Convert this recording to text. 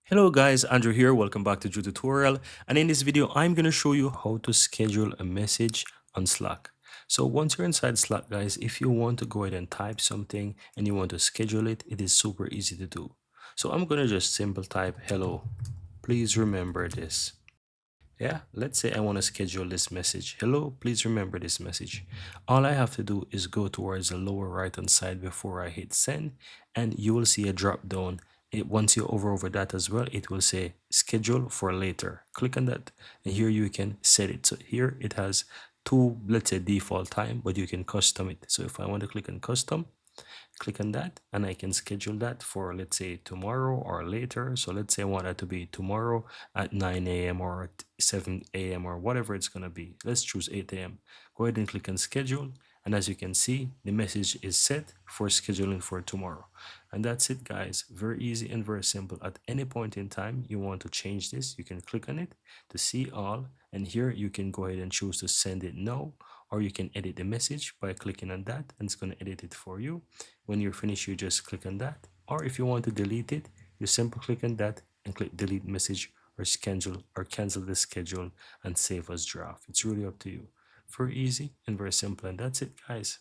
Hello guys, Andrew here. Welcome back to Drew Tutorial. And in this video, I'm going to show you how to schedule a message on Slack. So once you're inside Slack, guys, if you want to go ahead and type something and you want to schedule it, it is super easy to do. So I'm going to just simple type, hello, please remember this. Yeah, let's say I want to schedule this message. Hello, please remember this message. All I have to do is go towards the lower right hand side before I hit send, and you will see a drop down. Once you hover over that as well, it will say schedule for later. Click on that, and here you can set it. So here it has two, let's say default time, but you can custom it. So if I want to click on custom, click on that and I can schedule that for, let's say, tomorrow or later. So let's say I want that to be tomorrow at 9 a.m. or at 7 a.m. or whatever it's going to be. Let's choose 8 a.m. Go ahead and click on schedule. And as you can see, the message is set for scheduling for tomorrow. And that's it, guys. Very easy and very simple. At any point in time you want to change this, you can click on it to see all. And here you can go ahead and choose to send it now, or you can edit the message by clicking on that and it's going to edit it for you. When you're finished, you just click on that. Or if you want to delete it, you simply click on that and click delete message or schedule or cancel the schedule and save as draft. It's really up to you. Very easy and very simple. And that's it, guys.